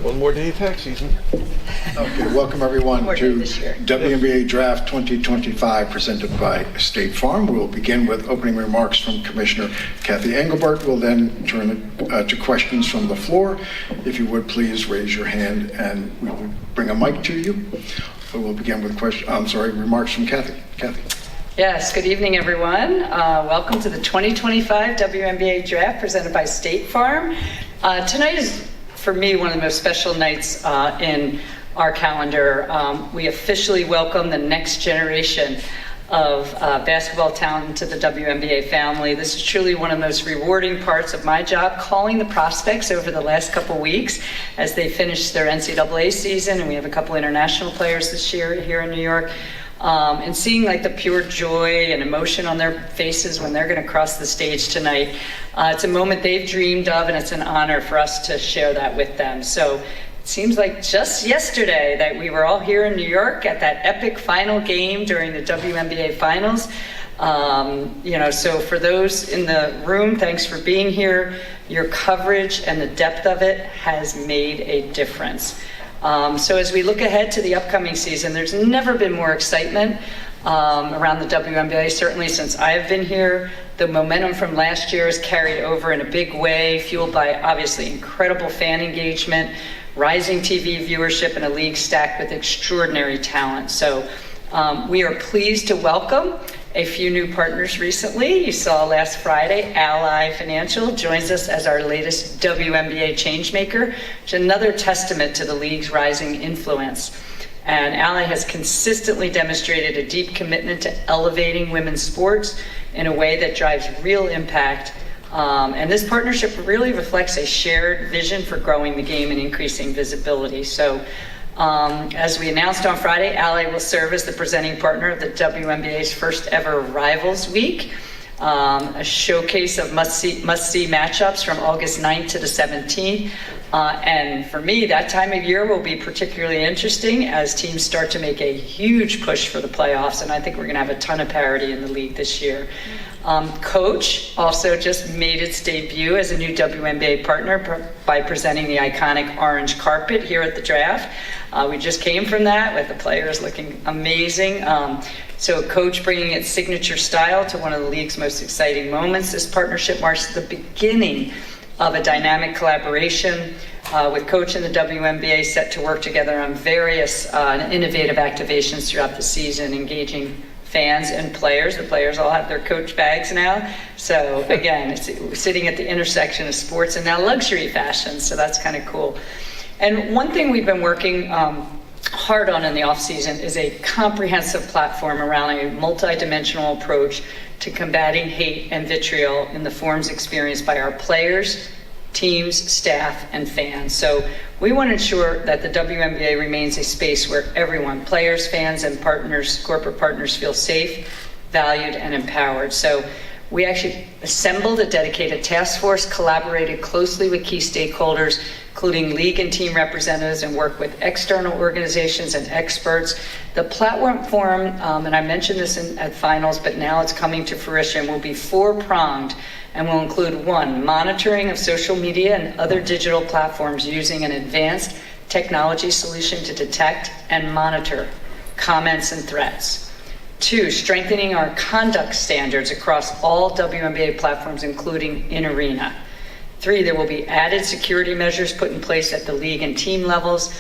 One more day of tax season. Okay, welcome everyone to WNBA Draft 2025 presented by State Farm. We'll begin with opening remarks from Commissioner Cathy Engelbert. We'll then turn to questions from the floor. If you would please raise your hand and we will bring a mic to you. We'll begin with remarks from Cathy. Cathy. Yes, good evening everyone. Welcome to the 2025 WNBA Draft presented by State Farm. Tonight is, for me, one of the most special nights in our calendar. We officially welcome the next generation of basketball talent to the WNBA family. This is truly one of the most rewarding parts of my job, calling the prospects over the last couple weeks as they finish their NCAA season, and we have a couple international players this year here in New York. And seeing like the pure joy and emotion on their faces when they're going to cross the stage tonight. It's a moment they've dreamed of, and it's an honor for us to share that with them. So it seems like just yesterday that we were all here in New York at that epic final game during the WNBA Finals. So for those in the room, thanks for being here. Your coverage and the depth of it has made a difference. So as we look ahead to the upcoming season, there's never been more excitement around the WNBA, certainly since I've been here. The momentum from last year is carried over in a big way, fueled by obviously incredible fan engagement, rising TV viewership, and a league stacked with extraordinary talent. So we are pleased to welcome a few new partners recently. You saw last Friday, Ally Financial joins us as our latest WNBA changemaker, which is another testament to the league's rising influence. And Ally has consistently demonstrated a deep commitment to elevating women's sports in a way that drives real impact. And this partnership really reflects a shared vision for growing the game and increasing visibility. So as we announced on Friday, Ally will serve as the presenting partner of the WNBA's first ever Rivals Week, a showcase of must-see matchups from August 9th to the 17th. And for me, that time of year will be particularly interesting as teams start to make a huge push for the playoffs, and I think we're going to have a ton of parity in the league this year. Coach also just made its debut as a new WNBA partner by presenting the iconic orange carpet here at the draft. We just came from that with the players looking amazing. So Coach bringing its signature style to one of the league's most exciting moments. This partnership marks the beginning of a dynamic collaboration with Coach and the WNBA set to work together on various innovative activations throughout the season, engaging fans and players. The players all have their Coach bags now. So again, it's sitting at the intersection of sports and now luxury fashion. So that's kind of cool. And one thing we've been working hard on in the off season is a comprehensive platform around a multi-dimensional approach to combating hate and vitriol in the forms experienced by our players, teams, staff, and fans. So we want to ensure that the WNBA remains a space where everyone, players, fans, and partners, corporate partners, feel safe, valued, and empowered. So we actually assembled a dedicated task force, collaborated closely with key stakeholders, including league and team representatives, and work with external organizations and experts. The platform forum, and I mentioned this at finals, but now it's coming to fruition, will be four-pronged and will include 1, monitoring of social media and other digital platforms using an advanced technology solution to detect and monitor comments and threats. 2, strengthening our conduct standards across all WNBA platforms, including in arena. 3, there will be added security measures put in place at the league and team levels.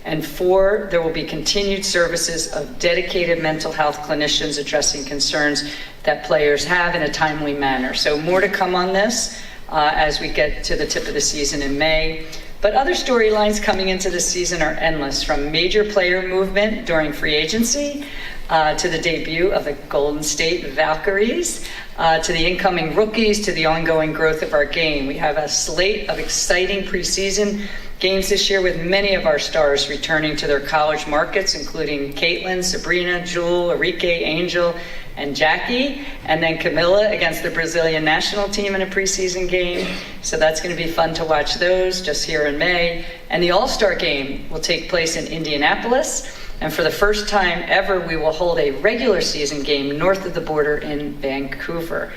And 4, there will be continued services of dedicated mental health clinicians addressing concerns that players have in a timely manner. So more to come on this as we get to the tip of the season in May. But other storylines coming into the season are endless, from major player movement during free agency to the debut of the Golden State Valkyries, to the incoming rookies, to the ongoing growth of our game. We have a slate of exciting preseason games this year with many of our stars returning to their college markets, including Caitlin, Sabrina, Jewel, Arike, Angel, and Jackie, and then Camilla against the Brazilian national team in a preseason game. So that's going to be fun to watch those just here in May. And the All-Star game will take place in Indianapolis. And for the first time ever, we will hold a regular season game north of the border in Vancouver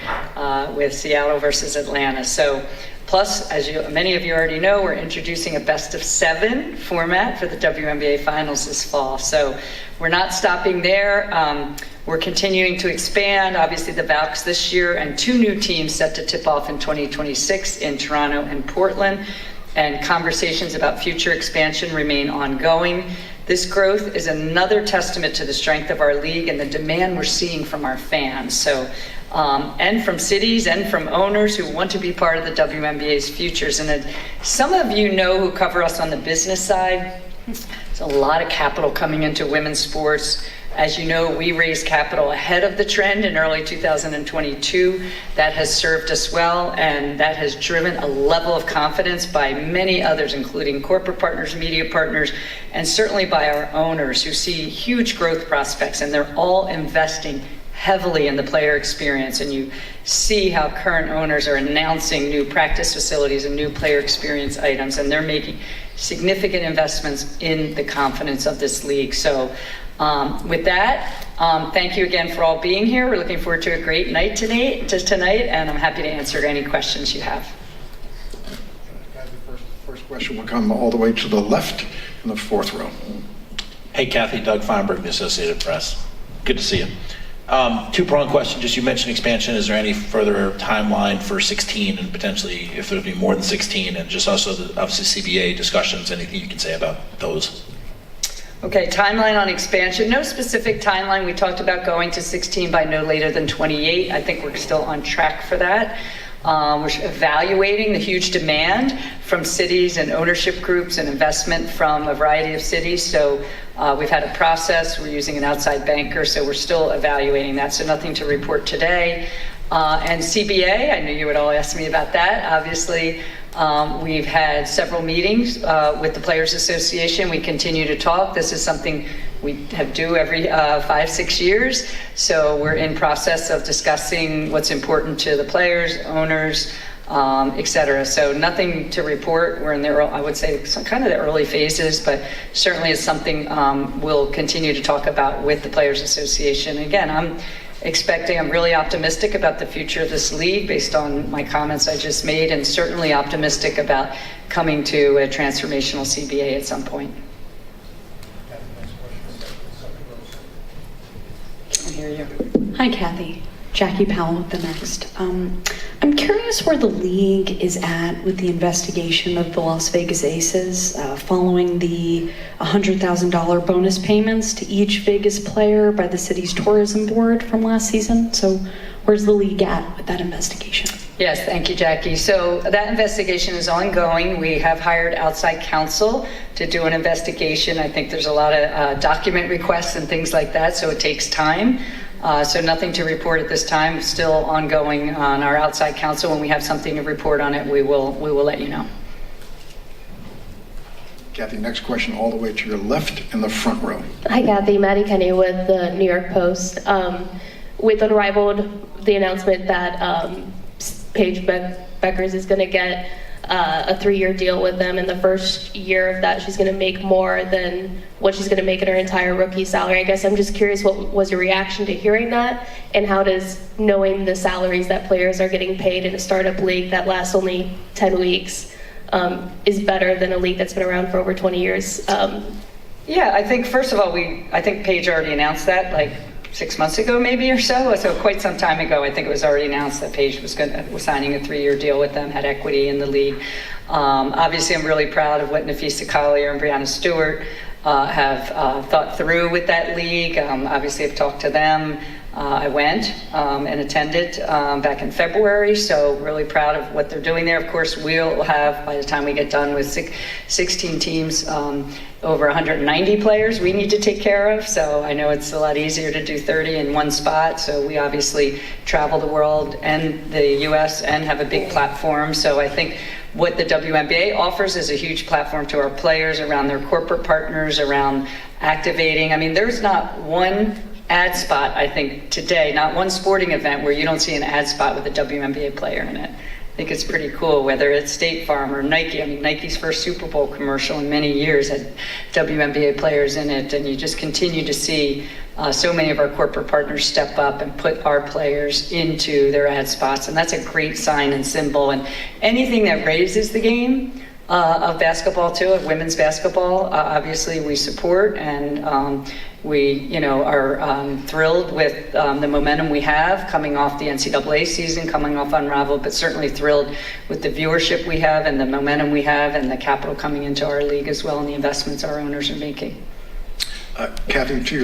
with Seattle versus Atlanta. So Plus, as many of you already know, we're introducing a best of 7 format for the WNBA Finals this fall. So we're not stopping there. We're continuing to expand, obviously the Valks this year, and 2 new teams set to tip off in 2026 in Toronto and Portland. And conversations about future expansion remain ongoing. This growth is another testament to the strength of our league and the demand we're seeing from our fans. So, and from cities and from owners who want to be part of the WNBA's futures. And some of you know who cover us on the business side. There's a lot of capital coming into women's sports. As you know, we raised capital ahead of the trend in early 2022. That has served us well, and that has driven a level of confidence by many others, including corporate partners, media partners, and certainly by our owners who see huge growth prospects, and they're all investing heavily in the player experience. And you see how current owners are announcing new practice facilities and new player experience items, and they're making significant investments in the confidence of this league. So with that, thank you again for all being here. We're looking forward to a great night tonight, and I'm happy to answer any questions you have. First question will come all the way to the left in the 4th row. Hey, Cathy, Doug Feinberg, the Associated Press. Good to see you. 2-pronged question. Just you mentioned expansion. Is there any further timeline for 16 and potentially if there'll be more than 16? And just also obviously CBA discussions. Anything you can say about those? Okay, timeline on expansion. No specific timeline. We talked about going to 16 by no later than 28. I think we're still on track for that. We're evaluating the huge demand from cities and ownership groups and investment from a variety of cities. So we've had a process. We're using an outside banker, so we're still evaluating that. So nothing to report today. And CBA, I knew you would all ask me about that. Obviously, we've had several meetings with the Players Association. We continue to talk. This is something we do every 5-6 years. So we're in process of discussing what's important to the players, owners, et cetera. So nothing to report. We're in the, I would say, kind of the early phases, but certainly it's something we'll continue to talk about with the Players Association. Again, I'm really optimistic about the future of this league based on my comments I just made, and certainly optimistic about coming to a transformational CBA at some point. I hear you. Hi, Cathy. Jackie Powell with The Next. I'm curious where the league is at with the investigation of the Las Vegas Aces following the $100,000 bonus payments to each Vegas player by the city's tourism board from last season. So where's the league at with that investigation? Yes, thank you, Jackie. So that investigation is ongoing. We have hired outside counsel to do an investigation. I think there's a lot of document requests and things like that, so it takes time. So nothing to report at this time. Still ongoing on our outside counsel. When we have something to report on it, we will let you know. Cathy, next question all the way to your left in the front row. Hi, Cathy. Maddie Kenny with the New York Post. With Unrivaled, the announcement that Paige Beckers is going to get a 3-year deal with them. In the first year of that, she's going to make more than what she's going to make in her entire rookie salary. I guess I'm just curious, what was your reaction to hearing that? And how does knowing the salaries that players are getting paid in a startup league that lasts only 10 weeks is better than a league that's been around for over 20 years? Yeah, I think, first of all, I think Paige already announced that, like 6 months ago, maybe, or so. So quite some time ago, I think it was already announced that Paige was signing a 3-year deal with them, had equity in the league. Obviously, I'm really proud of what Nafisa Collier and Brianna Stewart have thought through with that league. Obviously, I've talked to them. I went and attended back in February, so really proud of what they're doing there. Of course, we'll have, by the time we get done with 16 teams, over 190 players we need to take care of. So I know it's a lot easier to do 30 in one spot. So we obviously travel the world and the US and have a big platform. So I think what the WNBA offers is a huge platform to our players around their corporate partners, around activating. I mean, there's not one ad spot, I think, today, not one sporting event where you don't see an ad spot with a WNBA player in it. I think it's pretty cool, whether it's State Farm or Nike. I mean, Nike's first Super Bowl commercial in many years had WNBA players in it, and you just continue to see so many of our corporate partners step up and put our players into their ad spots, and that's a great sign and symbol. And anything that raises the game of basketball too, of women's basketball, obviously we support, and we are thrilled with the momentum we have coming off the NCAA season, coming off Unraveled, but certainly thrilled with the viewership we have and the momentum we have and the capital coming into our league as well, and the investments our owners are making. Cathy, to your